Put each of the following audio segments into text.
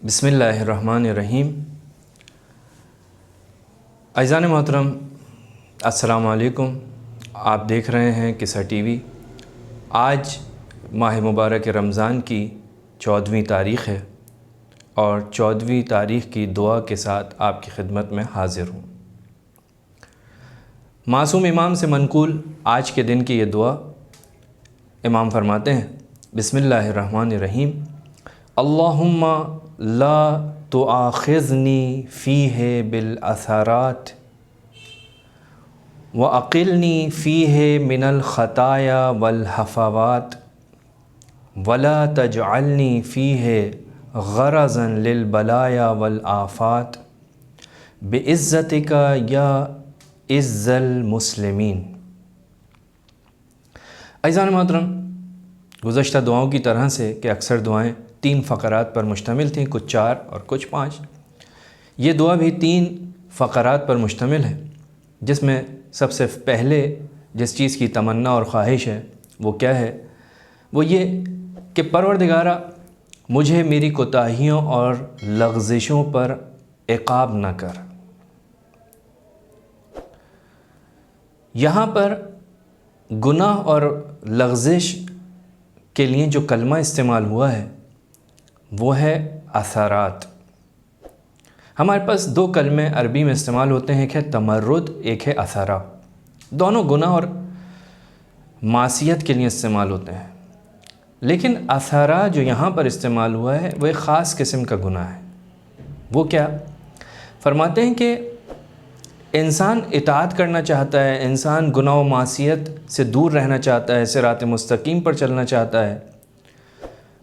بسم اللہ الرحمن الرحیم۔ عزیزان محترم، السلام علیکم۔ آپ دیکھ رہے ہیں قصہ ٹی وی۔ آج ماہ مبارک رمضان کی 14ویں تاریخ ہے اور 14ویں تاریخ کی دعا کے ساتھ آپ کی خدمت میں حاضر ہوں۔ معصوم امام سے منقول آج کے دن کی یہ دعا، امام فرماتے ہیں بسم اللہ الرحمن الرحیم، اللہم لا تؤاخذنی فیہ بالاثرات واقلنی فیہ من الخطایا والہفوات ولا تجعلنی فیہ غرضا للبلایا والآفات بعزتک یا عز المسلمین۔ عزیزان محترم، گزشتہ دعاؤں کی طرح سے کہ اکثر دعائیں 3 فقرات پر مشتمل تھیں، کچھ 4 اور کچھ 5، یہ دعا بھی 3 فقرات پر مشتمل ہے، جس میں سب سے پہلے جس چیز کی تمنا اور خواہش ہے وہ کیا ہے؟ وہ یہ کہ پروردگارہ مجھے میری کوتاہیوں اور لغزشوں پر عقاب نہ کر۔ یہاں پر گناہ اور لغزش کے لیے جو کلمہ استعمال ہوا ہے وہ ہے اثرات۔ ہمارے پاس 2 کلمے عربی میں استعمال ہوتے ہیں، ایک ہے تمرد، ایک ہے اثرا۔ دونوں گناہ اور معصیت کے لیے استعمال ہوتے ہیں، لیکن اثرا جو یہاں پر استعمال ہوا ہے وہ ایک خاص قسم کا گناہ ہے۔ وہ کیا؟ فرماتے ہیں کہ انسان اطاعت کرنا چاہتا ہے، انسان گناہ و معصیت سے دور رہنا چاہتا ہے، صراط مستقیم پر چلنا چاہتا ہے،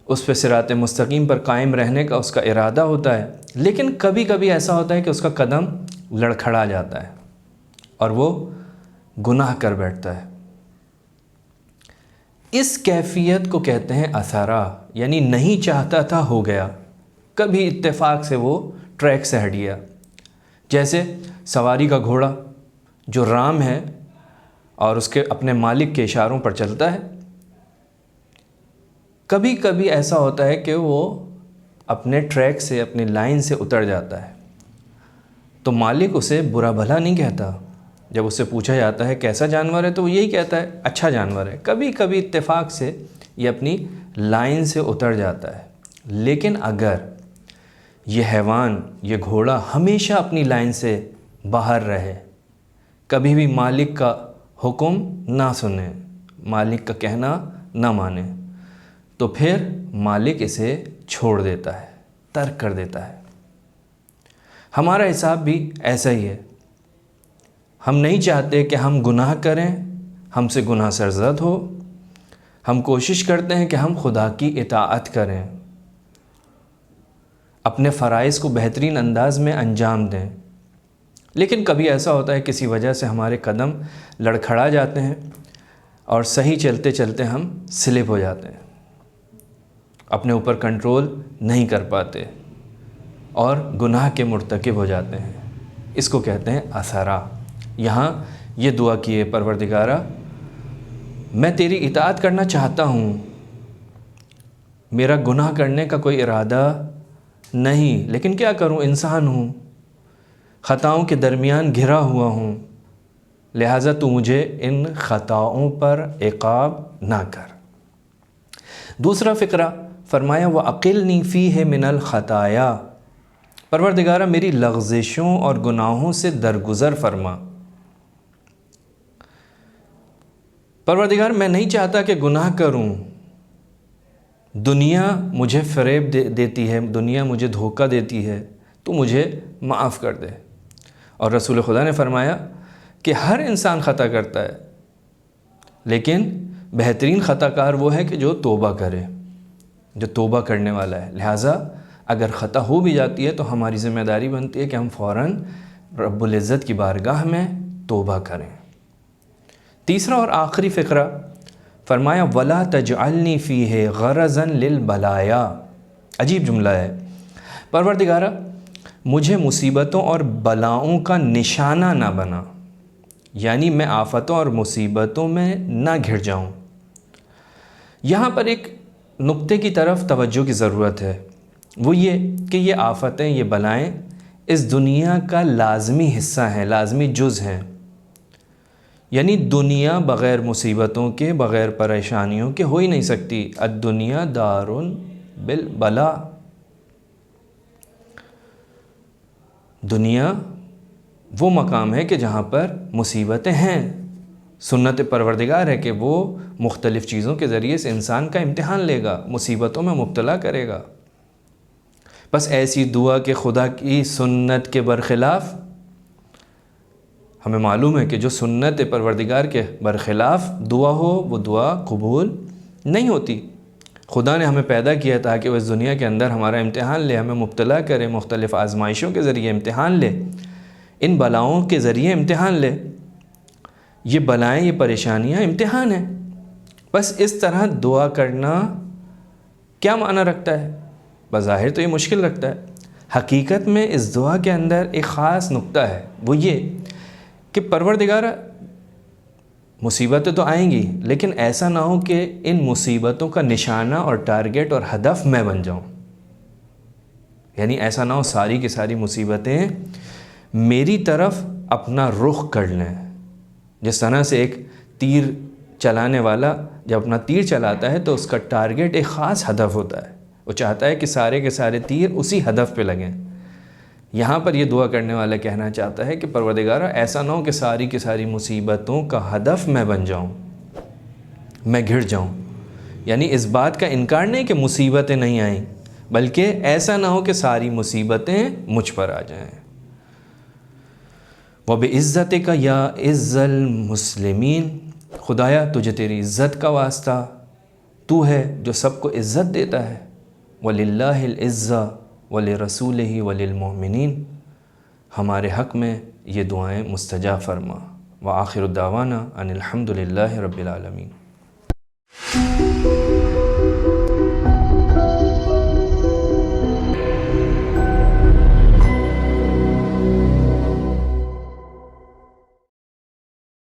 اس پہ صراط مستقیم پر قائم رہنے کا اس کا ارادہ ہوتا ہے، لیکن کبھی کبھی ایسا ہوتا ہے کہ اس کا قدم لڑکھڑا جاتا ہے اور وہ گناہ کر بیٹھتا ہے۔ اس کیفیت کو کہتے ہیں اثرا، یعنی نہیں چاہتا تھا ہو گیا، کبھی اتفاق سے وہ ٹریک سے ہٹ گیا۔ جیسے سواری کا گھوڑا جو رام ہے اور اس کے اپنے مالک کے اشاروں پر چلتا ہے، کبھی کبھی ایسا ہوتا ہے کہ وہ اپنے ٹریک سے، اپنی لائن سے اتر جاتا ہے، تو مالک اسے برا بھلا نہیں کہتا۔ جب اس سے پوچھا جاتا ہے کیسا جانور ہے تو وہ یہی کہتا ہے اچھا جانور ہے۔ کبھی کبھی اتفاق سے یہ اپنی لائن سے اتر جاتا ہے، لیکن اگر یہ حیوان، یہ گھوڑا ہمیشہ اپنی لائن سے باہر رہے، کبھی بھی مالک کا حکم نہ سنے، مالک کا کہنا نہ مانے، تو پھر مالک اسے چھوڑ دیتا ہے، ترک کر دیتا ہے۔ ہمارا حساب بھی ایسا ہی ہے۔ ہم نہیں چاہتے کہ ہم گناہ کریں، ہم سے گناہ سرزد ہو، ہم کوشش کرتے ہیں کہ ہم خدا کی اطاعت کریں، اپنے فرائض کو بہترین انداز میں انجام دیں، لیکن کبھی ایسا ہوتا ہے کسی وجہ سے ہمارے قدم لڑکھڑا جاتے ہیں اور صحیح چلتے چلتے ہم سلپ ہو جاتے ہیں، اپنے اوپر کنٹرول نہیں کر پاتے اور گناہ کے مرتکب ہو جاتے ہیں۔ اس کو کہتے ہیں اثرا۔ یہاں یہ دعا کیے، پروردگارہ میں تیری اطاعت کرنا چاہتا ہوں، میرا گناہ کرنے کا کوئی ارادہ نہیں، لیکن کیا کروں، انسان ہوں، خطاؤں کے درمیان گھرا ہوا ہوں، لہٰذا تو مجھے ان خطاؤں پر عقاب نہ کر۔ دوسرا فقرہ فرمایا وَأَقِلْنِي فِيهِ مِنَ الْخَطَايَا، پروردگارہ میری لغزشوں اور گناہوں سے درگزر فرما۔ پروردگار میں نہیں چاہتا کہ گناہ کروں، دنیا مجھے فریب دیتی ہے، دنیا مجھے دھوکہ دیتی ہے، تو مجھے معاف کر دے۔ اور رسول خدا نے فرمایا کہ ہر انسان خطا کرتا ہے، لیکن بہترین خطا کار وہ ہے کہ جو توبہ کرے، جو توبہ کرنے والا ہے۔ لہٰذا اگر خطا ہو بھی جاتی ہے تو ہماری ذمہ داری بنتی ہے کہ ہم فوراً رب العزت کی بارگاہ میں توبہ کریں۔ تیسرا اور آخری فقرہ فرمایا وَلَا تَجْعَلْنِي فِيهِ غَرَضًا لِلْبَلَايَا۔ عجیب جملہ ہے، پروردگارہ مجھے مصیبتوں اور بلاؤں کا نشانہ نہ بنا، یعنی میں آفتوں اور مصیبتوں میں نہ گھر جاؤں۔ یہاں پر ایک نقطے کی طرف توجہ کی ضرورت ہے۔ وہ یہ کہ یہ آفتیں، یہ بلائیں اس دنیا کا لازمی حصہ ہیں، لازمی جز ہیں. یعنی دنیا بغیر مصیبتوں کے، بغیر پریشانیوں کے ہو ہی نہیں سکتی. الدنیا دار بالبلا، دنیا وہ مقام ہے کہ جہاں پر مصیبتیں ہیں. سنت پروردگار ہے کہ وہ مختلف چیزوں کے ذریعے سے انسان کا امتحان لے گا، مصیبتوں میں مبتلا کرے گا. بس ایسی دعا کہ خدا کی سنت کے برخلاف، ہمیں معلوم ہے کہ جو سنت پروردگار کے برخلاف دعا ہو وہ دعا قبول نہیں ہوتی. خدا نے ہمیں پیدا کیا تاکہ وہ اس دنیا کے اندر ہمارا امتحان لے، ہمیں مبتلا کرے، مختلف آزمائشوں کے ذریعے امتحان لے، ان بلاؤں کے ذریعے امتحان لے. یہ بلائیں، یہ پریشانیاں امتحان ہیں. بس اس طرح دعا کرنا کیا معنی رکھتا ہے؟ بظاہر تو یہ مشکل رکھتا ہے. حقیقت میں اس دعا کے اندر ایک خاص نقطہ ہے، وہ یہ کہ پروردگار مصیبتیں تو آئیں گی، لیکن ایسا نہ ہو کہ ان مصیبتوں کا نشانہ اور ٹارگٹ اور ہدف میں بن جاؤں. یعنی ایسا نہ ہو ساری کی ساری مصیبتیں میری طرف اپنا رخ کر لیں. جس طرح سے ایک تیر چلانے والا جب اپنا تیر چلاتا ہے تو اس کا ٹارگٹ ایک خاص ہدف ہوتا ہے، وہ چاہتا ہے کہ سارے کے سارے تیر اسی ہدف پہ لگیں. یہاں پر یہ دعا کرنے والا کہنا چاہتا ہے کہ پروردگارہ ایسا نہ ہو کہ ساری کی ساری مصیبتوں کا ہدف میں بن جاؤں، میں گھر جاؤں. یعنی اس بات کا انکار نہیں کہ مصیبتیں نہیں آئیں، بلکہ ایسا نہ ہو کہ ساری مصیبتیں مجھ پر آ جائیں. وَبِعِزَّتِكَ يَا عِزَّ الْمُسْلِمِينَ، خدایا تجھے تیری عزت کا واسطہ، تو ہے جو سب کو عزت دیتا ہے. وَلِلَّهِ الْعِزَّةُ وَلِرَسُولِهِ وَلِلْمُؤْمِنِينَ، ہمارے حق میں یہ دعائیں مستجاب فرما. وآخر دعوانا ان الحمد للہ رب العالمین.